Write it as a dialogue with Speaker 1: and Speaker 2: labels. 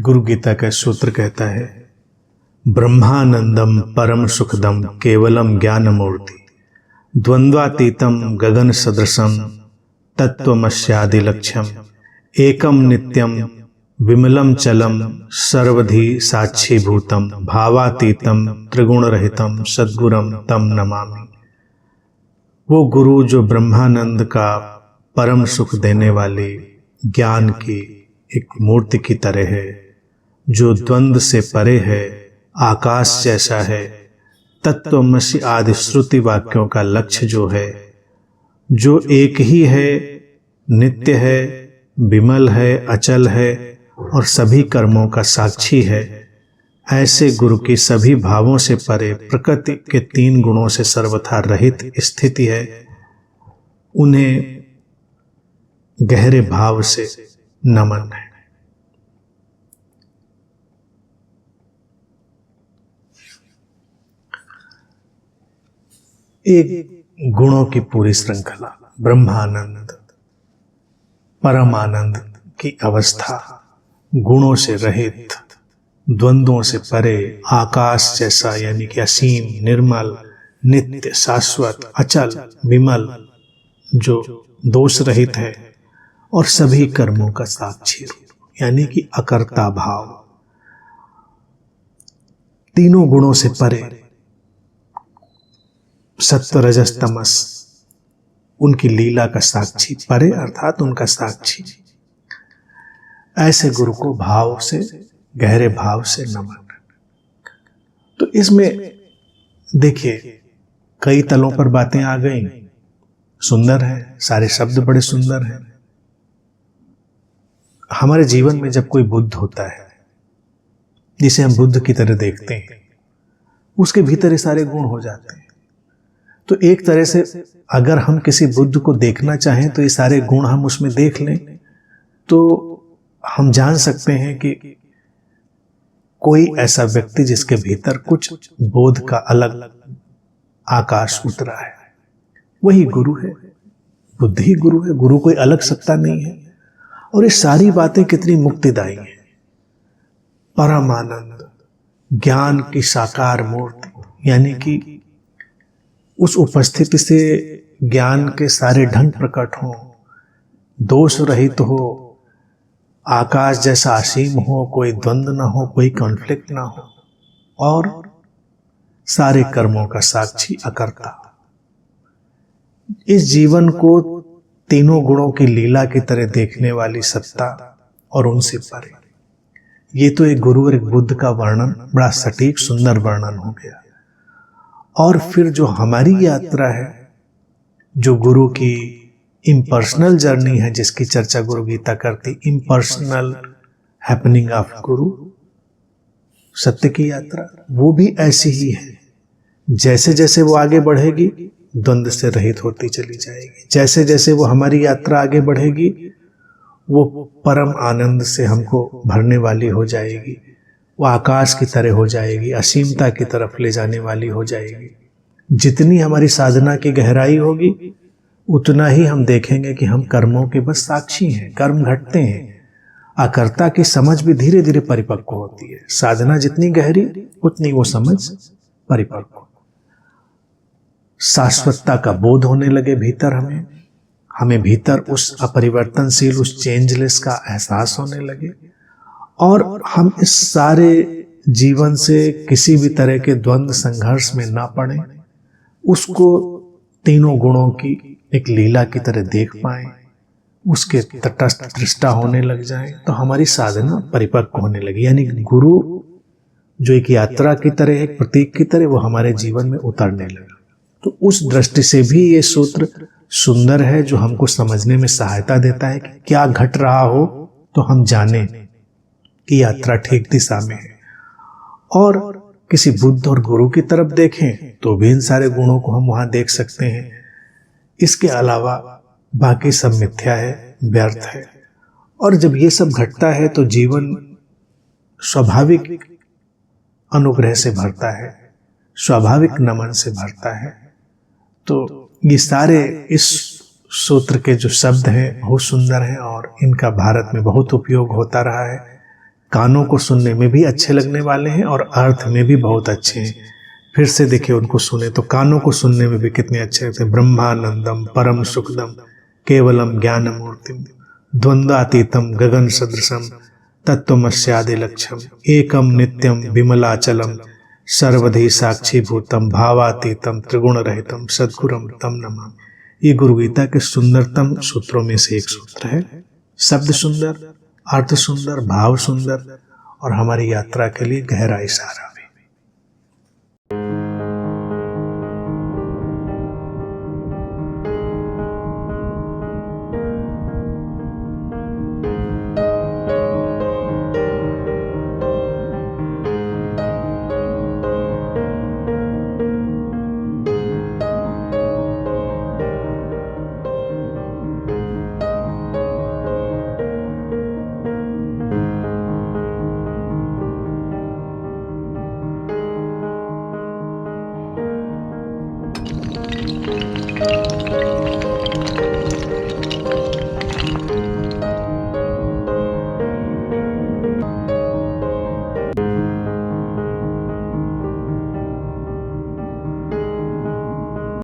Speaker 1: गुरु गीता का सूत्र कहता है, ब्रह्मानंदम परम सुखदम केवलम ज्ञान मूर्ति द्वंद्वातीतम गगन सदृशम तत्वमस्यादि लक्ष्यम एकम नित्यम विमलम चलम सर्वधि साक्षी भूतम भावातीतम त्रिगुण रहितम सद्गुरम तम नमामि। वो गुरु जो ब्रह्मानंद का परम सुख देने वाले ज्ञान की एक मूर्ति की तरह है, जो द्वंद्व से परे है, आकाश जैसा है, तत्वमसि आदि श्रुति वाक्यों का लक्ष्य जो है, जो एक ही है, नित्य है, विमल है, अचल है और सभी कर्मों का साक्षी है, ऐसे गुरु की सभी भावों से परे प्रकृति के 3 गुणों से सर्वथा रहित स्थिति है। उन्हें गहरे भाव से नमन है। एक गुणों की पूरी श्रृंखला, ब्रह्मानंद, परम आनंद की अवस्था, गुणों से रहित, द्वंद्वों से परे, आकाश जैसा यानी कि असीम, निर्मल, नित्य, शाश्वत, अचल, विमल, जो दोष रहित है और सभी कर्मों का साक्षी रूप यानी कि अकर्ता भाव, तीनों गुणों से परे, सत्व रजस तमस, उनकी लीला का साक्षी, परे अर्थात उनका साक्षी। ऐसे गुरु को भाव से, गहरे भाव से नमन। तो इसमें देखिए कई तलों पर बातें आ गई, सुंदर है, सारे शब्द बड़े सुंदर हैं। हमारे जीवन में जब कोई बुद्ध होता है, जिसे हम बुद्ध की तरह देखते हैं, उसके भीतर ये सारे गुण हो जाते हैं। तो एक तरह से अगर हम किसी बुद्ध को देखना चाहें तो ये सारे गुण हम उसमें देख लें, तो हम जान सकते हैं कि कोई ऐसा व्यक्ति जिसके भीतर कुछ बोध का अलग आकाश उतरा है, वही गुरु है। बुद्ध ही गुरु है, गुरु कोई अलग सत्ता नहीं है। और ये सारी बातें कितनी मुक्तिदायी हैं। परम आनंद, ज्ञान की साकार मूर्ति, यानी कि उस उपस्थिति से ज्ञान के सारे ढंग प्रकट हों, दोष रहित हो, आकाश जैसा असीम हो, कोई द्वंद्व ना हो, कोई कॉन्फ्लिक्ट ना हो, और सारे कर्मों का साक्षी अकर्ता। इस जीवन को तीनों गुणों की लीला की तरह देखने वाली सत्ता और उनसे परे। ये तो एक गुरु और एक बुद्ध का वर्णन, बड़ा सटीक सुंदर वर्णन हो गया। और फिर जो हमारी यात्रा है, जो गुरु की इम्पर्सनल जर्नी है, जिसकी चर्चा गुरु गीता करती, इम्पर्सनल हैपनिंग ऑफ गुरु, सत्य की यात्रा, वो भी ऐसी ही है। जैसे जैसे वो आगे बढ़ेगी, द्वंद्व से रहित होती चली जाएगी। जैसे जैसे वो हमारी यात्रा आगे बढ़ेगी, वो परम आनंद से हमको भरने वाली हो जाएगी। वो आकाश की तरह हो जाएगी, असीमता की तरफ ले जाने वाली हो जाएगी। जितनी हमारी साधना की गहराई होगी, उतना ही हम देखेंगे कि हम कर्मों के बस साक्षी हैं, कर्म घटते हैं। अकर्ता की समझ भी धीरे धीरे परिपक्व होती है। साधना जितनी गहरी, उतनी वो समझ परिपक्व। शाश्वतता का बोध होने लगे भीतर हमें भीतर उस अपरिवर्तनशील, उस चेंजलेस का एहसास होने लगे, और हम इस सारे जीवन से किसी भी तरह के द्वंद्व संघर्ष में ना पड़े, उसको तीनों गुणों की एक लीला की तरह देख पाएं, उसके तटस्थ दृष्टा होने लग जाएं, तो हमारी साधना परिपक्व होने लगी। यानी गुरु जो एक यात्रा की तरह, एक प्रतीक की तरह, वो हमारे जीवन में उतरने लगा। तो उस दृष्टि से भी ये सूत्र सुंदर है, जो हमको समझने में सहायता देता है कि क्या घट रहा हो तो हम जाने कि यात्रा ठीक दिशा में है। और किसी बुद्ध और गुरु की तरफ देखें तो भी इन सारे गुणों को हम वहां देख सकते हैं। इसके अलावा बाकी सब मिथ्या है, व्यर्थ है। और जब ये सब घटता है तो जीवन स्वाभाविक अनुग्रह से भरता है, स्वाभाविक नमन से भरता है। तो ये सारे इस सूत्र के जो शब्द हैं बहुत सुंदर हैं और इनका भारत में बहुत उपयोग होता रहा है। कानों को सुनने में भी अच्छे लगने वाले हैं और अर्थ में भी बहुत अच्छे हैं। फिर से देखिए उनको सुने तो कानों को सुनने में भी कितने अच्छे लगते हैं। ब्रह्मानंदम परम सुखदम केवलम ज्ञान मूर्तिम द्वंद्वातीतम गगन सदृशम तत्वमस्यादि लक्ष्यम एकम नित्यम विमलाचलम सर्वधि साक्षी भूतम भावातीतम त्रिगुण रहितम सद्गुरम तम नमामि। ये गुरु गीता के सुंदरतम सूत्रों में से एक सूत्र है। शब्द सुंदर, अर्थ सुंदर, भाव सुंदर और हमारी यात्रा के लिए गहरा इशारा भी।